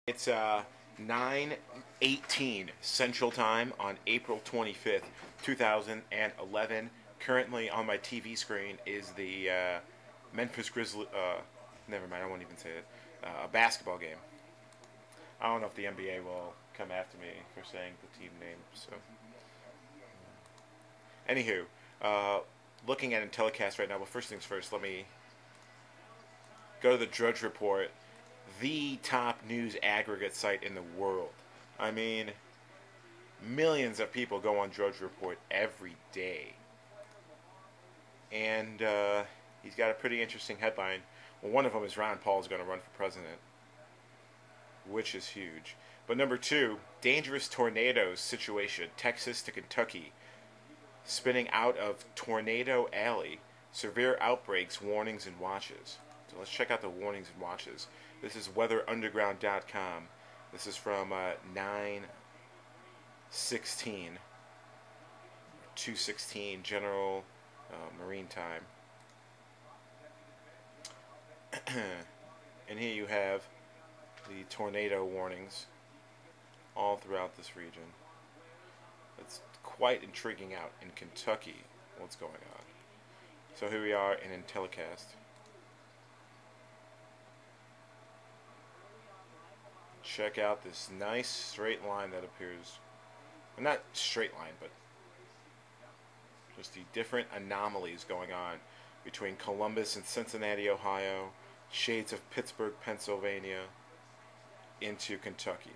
It's 9:18 Central Time on April 25th, 2011. Currently on my TV screen is the Memphis Grizzlies. Never mind, I won't even say it. A basketball game. I don't know if the NBA will come after me for saying the team name. So, anywho, looking at a telecast right now. Well, first things first. Let me go to the Drudge Report, the top news aggregate site in the world. I mean, millions of people go on Drudge Report every day. And he's got a pretty interesting headline. Well, one of them is Ron Paul is going to run for president, which is huge. But number two, dangerous tornadoes situation, Texas to Kentucky, spinning out of Tornado Alley, severe outbreaks, warnings, and watches. So let's check out the warnings and watches. This is weatherunderground.com. This is from 9/16, 2:16 General Marine Time. And here you have the tornado warnings all throughout this region. It's quite intriguing out in Kentucky what's going on. So here we are in telecast. Check out this nice straight line that appears, well, not straight line, but just the different anomalies going on between Columbus and Cincinnati, Ohio, shades of Pittsburgh, Pennsylvania, into Kentucky.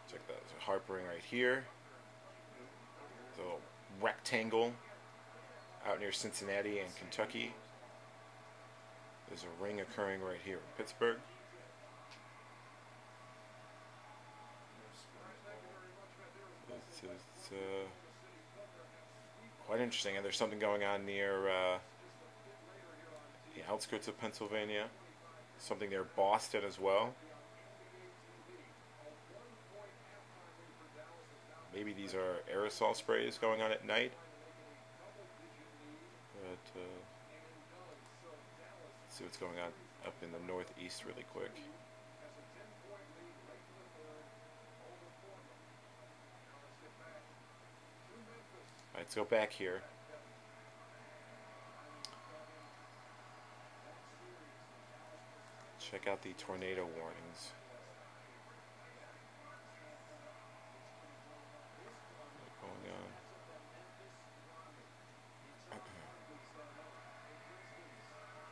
Check that. There's a HAARP ring right here. The little rectangle out near Cincinnati and Kentucky. There's a ring occurring right here in Pittsburgh. It's quite interesting, and there's something going on near the outskirts of Pennsylvania. Something near Boston as well. Maybe these are aerosol sprays going on at night. But let's see what's going on up in the northeast really quick. Alright, let's go back here. Check out the tornado warnings. What's going on?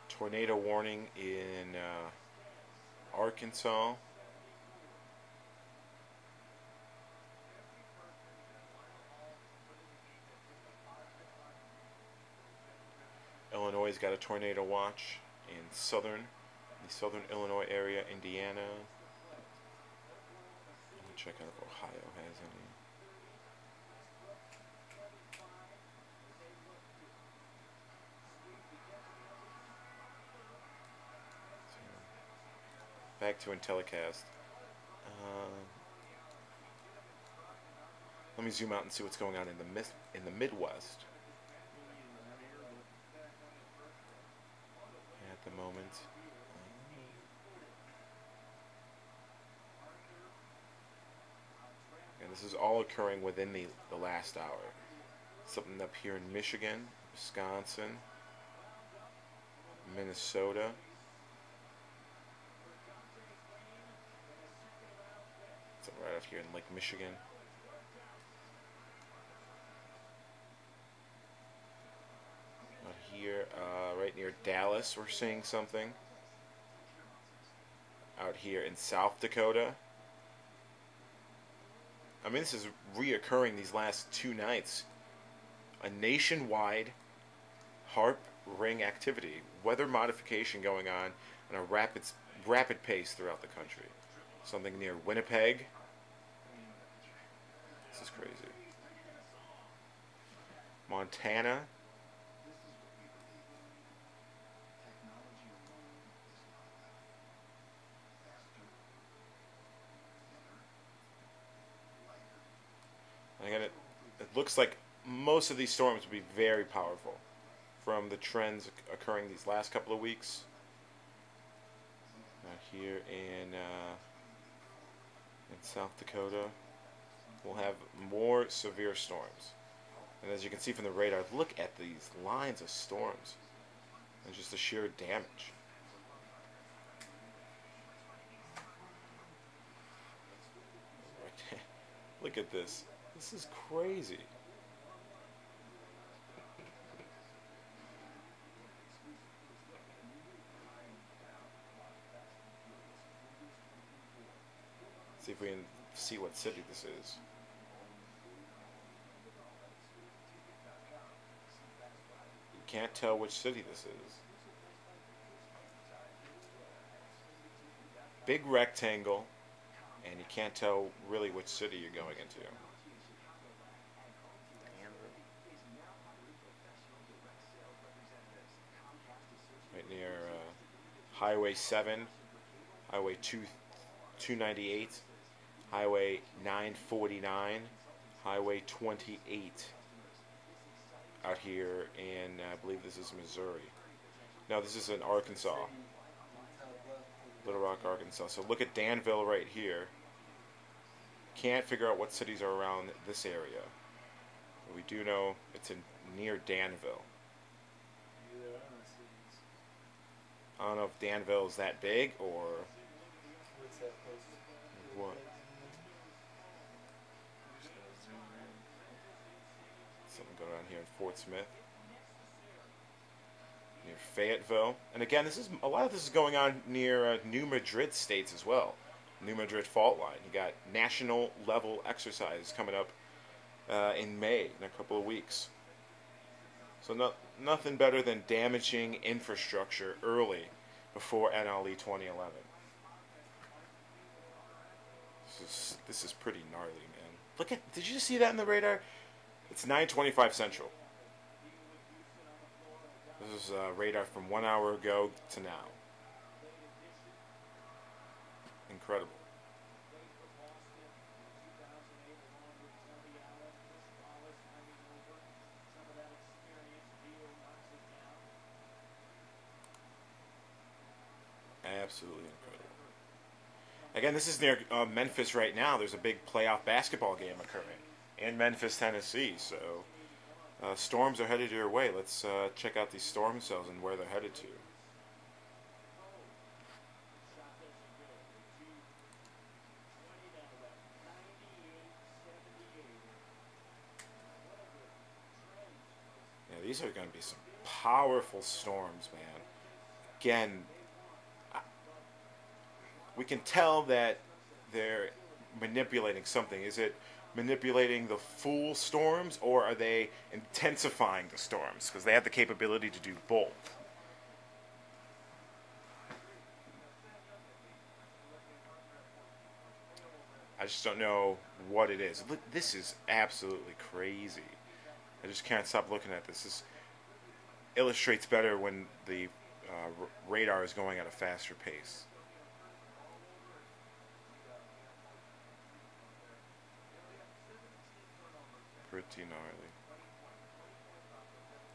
Tornado warning in Arkansas. Illinois has got a tornado watch in the southern Illinois area, Indiana. Let me check out if Ohio has any. So, back to telecast. Let me zoom out and see what's going on in the Midwest. At the moment. And this is all occurring within the last hour. Something up here in Michigan, Wisconsin, Minnesota. Something right up here in Lake Michigan. Out here, right near Dallas, we're seeing something. Out here in South Dakota. I mean, this is reoccurring these last two nights. A nationwide HAARP ring activity, weather modification going on a rapid pace throughout the country. Something near Winnipeg. This is crazy. Montana. Again, it looks like most of these storms will be very powerful from the trends occurring these last couple of weeks. Here in South Dakota, we'll have more severe storms. And as you can see from the radar, look at these lines of storms and just the sheer damage. Look at this. This is crazy. See if we can see what city this is. You can't tell which city this is. Big rectangle, and you can't tell really which city you're going into. Right near Highway 7, Highway 298, Highway 949, Highway 28 out here in, I believe this is Missouri. Now this is in Arkansas, Little Rock, Arkansas. So look at Danville right here. Can't figure out what cities are around this area. But we do know it's near Danville. I don't know if Danville is that big or what. Something going on here in Fort Smith, near Fayetteville, and again, a lot of this is going on near New Madrid states as well. New Madrid fault line. You got national level exercise coming up in May, in a couple of weeks. So nothing better than damaging infrastructure early before NLE 2011. This is pretty gnarly, man. Look at, did you see that in the radar? It's 9:25 Central. This is radar from 1 hour ago to now. Incredible. Absolutely incredible. Again, this is near Memphis right now. There's a big playoff basketball game occurring in Memphis, Tennessee. So storms are headed your way. Let's check out these storm cells and where they're headed to. Yeah, these are going to be some powerful storms, man. Again, we can tell that they're manipulating something. Is it manipulating the full storms, or are they intensifying the storms? Because they have the capability to do both. I just don't know what it is. This is absolutely crazy. I just can't stop looking at this. This illustrates better when the radar is going at a faster pace. Pretty gnarly.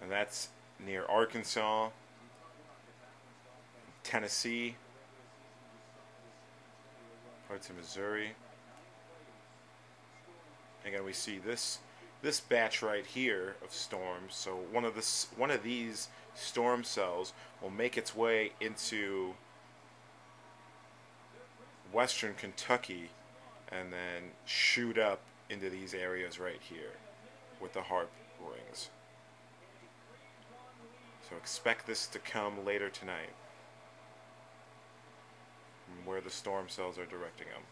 And that's near Arkansas, Tennessee, parts of Missouri. Again, we see this batch right here of storms. So one of these storm cells will make its way into western Kentucky and then shoot up into these areas right here with the HAARP rings. So expect this to come later tonight, from where the storm cells are directing them.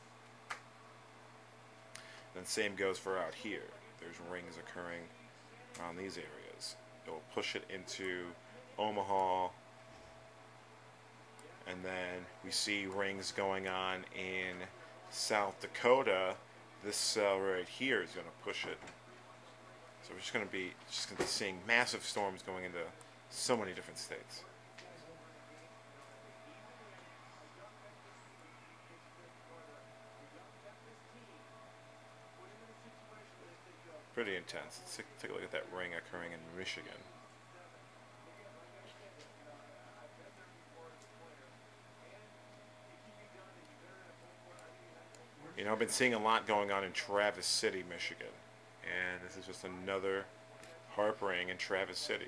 Then same goes for out here. There's rings occurring around these areas. It will push it into Omaha, and then we see rings going on in South Dakota. This cell right here is going to push it. So we're just going to be seeing massive storms going into so many different states. Pretty intense. Let's take a look at that ring occurring in Michigan. You know, I've been seeing a lot going on in Traverse City, Michigan. And this is just another HAARP ring in Traverse City.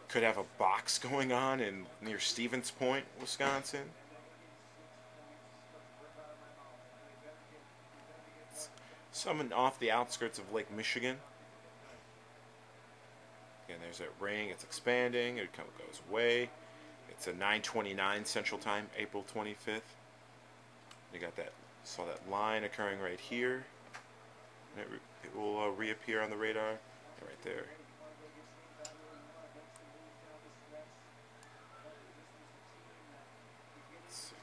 Could have a box going on in near Stevens Point, Wisconsin. Some off the outskirts of Lake Michigan. Again, there's that ring. It's expanding. It kind of goes away. It's a 9:29 Central Time, April 25th. You got that. Saw that line occurring right here. It will reappear on the radar. Right there. Let's see.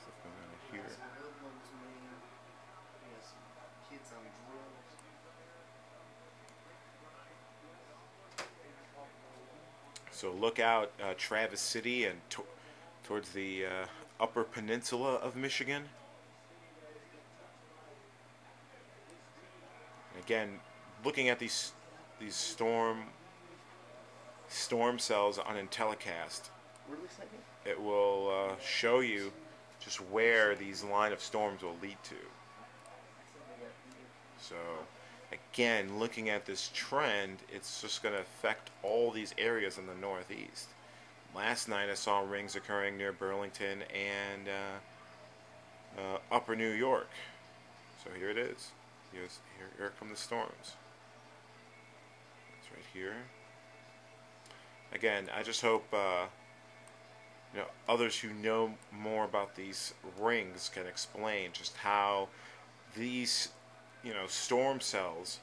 Stuff going on here. So look out, Traverse City and towards the upper peninsula of Michigan. And again, looking at these storm cells on IntelliCast, it will show you just where these line of storms will lead to. So again, looking at this trend, it's just going to affect all these areas in the Northeast. Last night I saw rings occurring near Burlington and upper New York. So here it is. Here come the storms. It's right here. Again, I just hope others who know more about these rings can explain just how these storm cells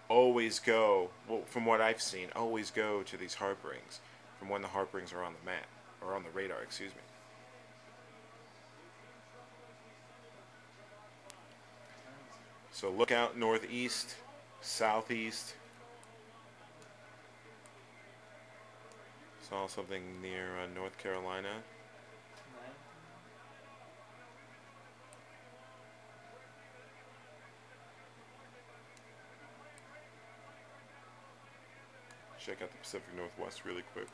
always go, well, from what I've seen, always go to these HAARP rings from when the HAARP rings are on the map, or on the radar, excuse me. So look out northeast, southeast. Saw something near North Carolina. Check out the Pacific Northwest really quick.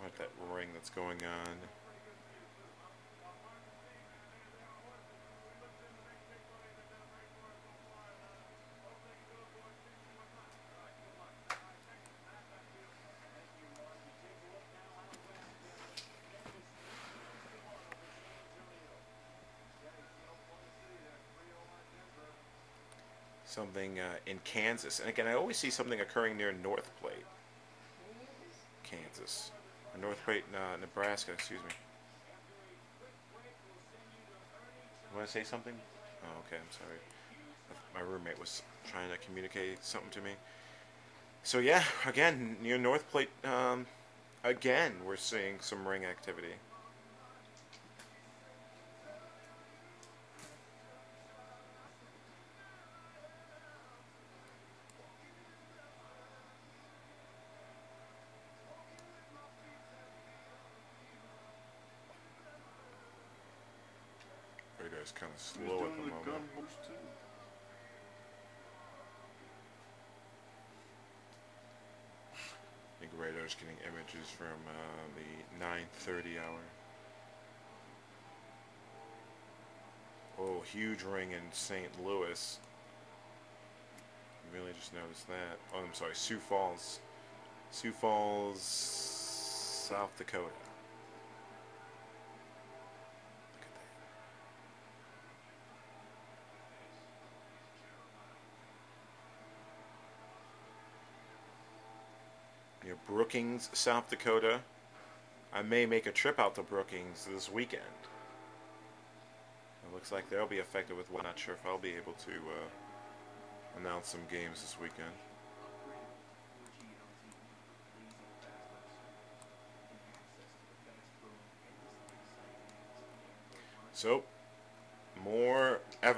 What that ring that's going on. Something in Kansas, and again, I always see something occurring near North Plate, Kansas, or North Plate, Nebraska. Excuse me. You want to say something? Oh, okay. I'm sorry. My roommate was trying to communicate something to me. So yeah, again, near North Plate, again, we're seeing some ring activity. Radar's kind of slow at the moment. I think radar's getting images from the 9:30 hour. Oh, huge ring in St. Louis. Really just noticed that. Oh, I'm sorry, Sioux Falls, South Dakota. Near Brookings, South Dakota. I may make a trip out to Brookings this weekend. It looks like they'll be affected with what. Not sure if I'll be able to announce some games this weekend. So, more evidence.